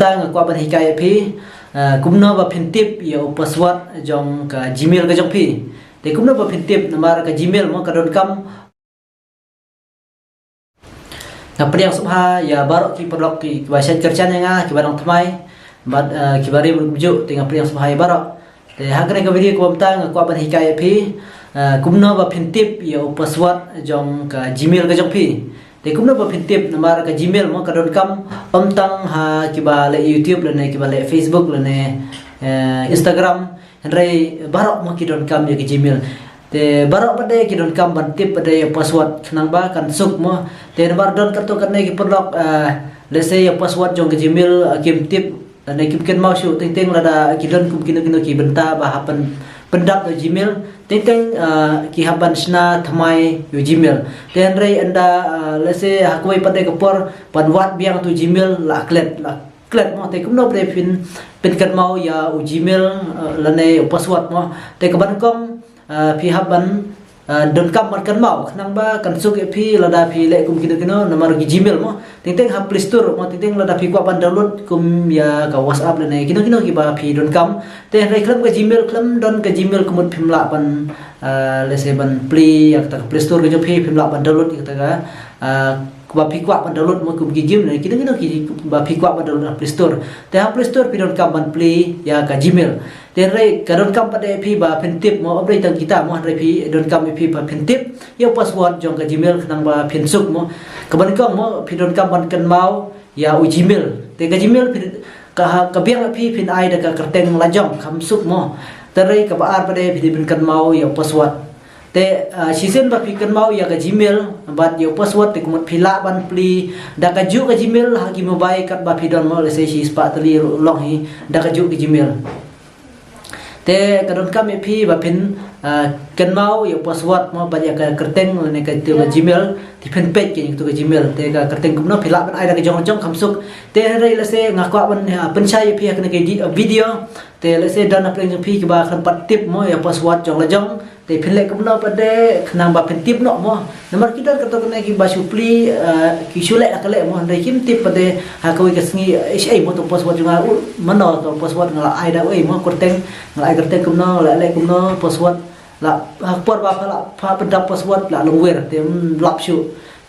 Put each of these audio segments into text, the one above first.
tang kwa ban hikai phi kumna ba phin tip yo password jong ka gmail ka jong phi te kumna ba phin tip namar ka gmail mo ka .com na priang subha ya barok ki podlok ki bahasa kerjaan nga ki barang thamai bat ki bari bujuk tengah priang subha ya barok te hakne ka video ko tang kwa ban hikai phi kumna ba phin tip yo password jong ka gmail ka jong phi te kumna ba phin tip namar ka gmail mo ka .com tang ha ki ba le youtube le ne ki ba le facebook le ne instagram rai barok mo ki .com yo ki gmail te barok pade ki .com ban tip pade password nang ba kan suk mo te bar don kato kan ne ki podlok let's say password jong ki gmail kim tip ne kim ken mau shu ting ting lada ki don kum kino ki benta ba hapan pendak do gmail ting ting ki haban sna thamai yo gmail ten rai anda let's say hakoi pade kapor pan wat biang tu gmail la klet mo te kum no pre pin kan mau ya u gmail la ne password mo te ka ban kong phi haban .com ban kan mau nang ba kan suk phi lada phi le kum kino nomor gmail mo ting ting ha play store mo ting ting lada phi kwa ban download kum ya ka whatsapp le ne kino ki ba phi .com te rai klam ka gmail klam don ka gmail kumut phim la ban le se ban play ya ta play store ka phi phim la ban download ki ta ka ba phi kwa ban download mo kum gmail ne kino ki ba phi kwa ban download play store te ha play store phi .com ban play ya ka gmail ten rai ka .com pade phi ba phin tip mo update tang kita mo rai phi .com phi ba phin tip yo password jong ka gmail nang ba phin suk mo ka ban kong mo phi .com ban kan mau ya u gmail te ka gmail ka biang phi phin ai da ka kerteng la jong kham suk mo te rai ka ba ar pade phi bin kan mau yo password te season ba phi kan mau ya ka gmail bat yo password te kumut phila ban pli da ka ju ka gmail ha ki mobile kat ba phi don mo le se si spa tali long hi da ka ju ki gmail te ka .com phi ba phin kan mau yo password mo ba ya ka kerteng ne ka tu ka gmail ti phin page ki tu ka gmail te ka kerteng kumno phila ban ai da ka jong kham suk te rai la se ngakwa ban penchai phi ka ne ka video te la se don apling phi ki ba kham pat tip mo ya password jong la jong te phin le kumno pade nang ba phin tip no mo nomor kita ka to ne ki ba supli ki sule ka le mo dai kim tip pade ha ko ka sngi ai mo to password jong mano to password ngala ai da oi mo kerteng ngala ai kerteng kumno la le kumno password la por ba pa pendak password la longwer te lap shu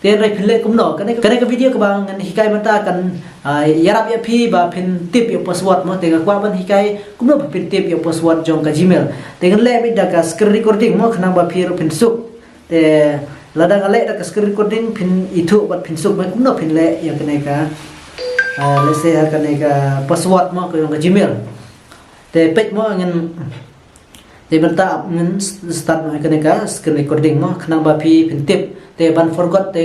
te rai phin le kumno kane ka video ka bang hikai mata kan yarap ya phi ba phin tip yo password mo te ka kwa ban hikai kumno ba phin tip yo password jong ka gmail te kan le mi da ka screen recording mo khana ba phi ro phin suk te lada ngale da ka screen recording phin ithu ba phin suk ba kumno phin le ya kane ka let's say kane ka password mo ko ka gmail te page mo ngin te benta ngin start mo kane ka screen recording mo khana ba phi phin tip te ban forgot te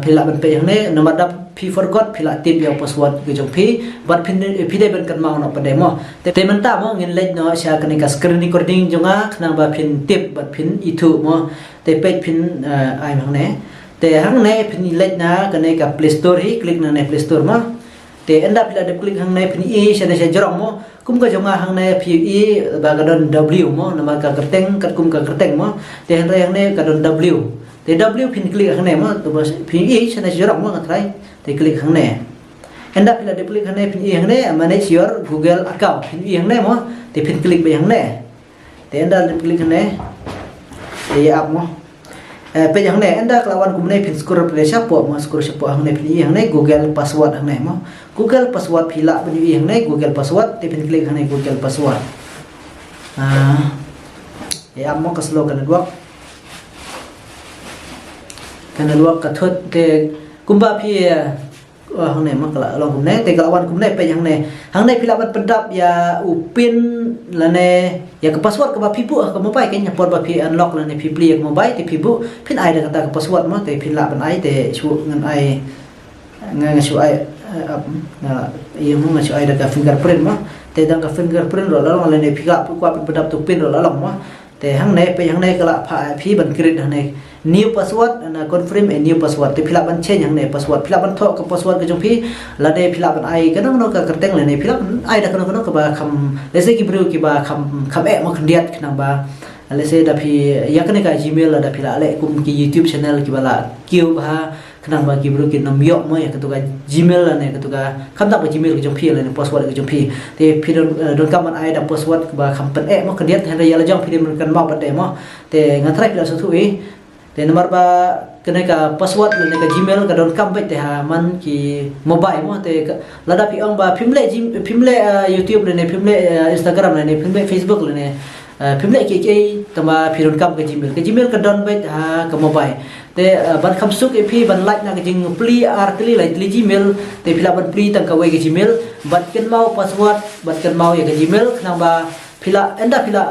phila ban pe yang ne nomor da phi forgot phila tip yo password ge jong phi ban phi de ban kan mau no pade mo te benta mo ngin le no sha kane ka screen recording jonga khana ba phin tip ban phin ithu mo te page phin ai mang ne te hang ne phin le na kane ka play store hi click na ne play store mo te enda phila de click hang ne phin e sha de sha jorong mo kum ka jonga hang ne phi e ba ka don w mo nama ka kerteng kat kum ka kerteng mo te hang re hang ne ka don w te w phin click hang ne mo to phi e sha de jorong mo ngatrai te click hang ne enda phila de click hang ne phin e hang ne manage your google account phin e hang ne mo te phin click be hang ne te enda de click hang ne te ap mo pe yang ne enda kelawan kum ne phin scroll pre sapo mo scroll sapo hang ne phin e hang ne google password hang ne mo google password phila ban e hang ne google password te phin click hang ne google password ap mo ka slow kan duak ka thot te kumba phi hang ne ma kala long kum ne te kelawan kum ne pe yang ne hang ne phila ban pendap ya upin la ne ya ka password ka ba phi bu ka mobile ke nya por ba phi unlock la ne phi play ka mobile te phi bu phin ai da ka password mo te phin la ban ai te chu ngan ai nga chu ai na ye mo nga chu ai da ka fingerprint mo te dang ka fingerprint ro la la ne phi ka pu kwa pendap tu pin ro la long mo te hang ne pe hang ne ka la phi ban create hang ne new password na confirm a new password te phila ban change hang ne password phila ban tho ka password ka jong phi la de phila ban ai ka no ka kerteng le ne phila ai da ka ba kham le se ki bru ki ba kham e mo khndiat khna ba le se da phi ya ka ne ka gmail la da phila le kum ki youtube channel ki bala kiu ba kenang bagi berukin nam yok mo ya ketuka Gmail la ne ketuka kamta ba Gmail ke jompi la ne password ke jompi te pidon don kaman ai da password ba kampen mo kediat handa ya la jong pidon kan mau pada mo te ngatrai pila satu te nomor ba kena ka password la ne ka Gmail ka don kam te ha man ki mobile mo te lada pi ong ba pimle YouTube la ne pimle Instagram la ne pimle Facebook la ne pimle ke tama pidon kam ke Gmail ka don bet ha ka mobile te ban kham suk epi ban like na jing pli artli lai tli Gmail te pila ban pli tang ka we ke Gmail ban ken mau password ban ken mau ya ke Gmail khang ba pila enda pila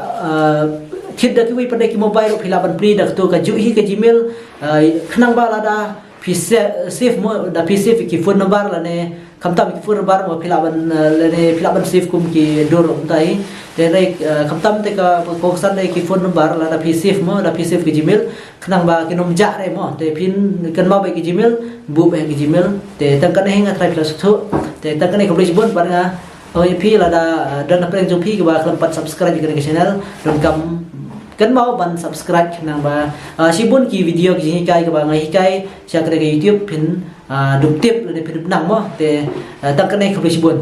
khid da ki we pada ki mobile pila ban pli da to ka ju hi ke Gmail khang ba la da pi save mo da pi save ki phone number la ne kamtam ki phone number mo pila ban la ne pila ban save kum ki dor tai te rek kamtam te ka ko san ne ki phone number la da pi save mo da pi save ki Gmail khang ba ki nom ja re mo te pin kan mau ba ki Gmail bu ba ki Gmail te tang kan henga try plus thu te tang kan ko blis bon ban nga oi pi la da dan apa yang pi ki ba kelempat subscribe ke channel don kam kan mau ban subscribe nang ba sibun ki video ki hikai ka ba ngai hikai sia ke YouTube pin dup tip le pin nang mo te tang kan ko blis bon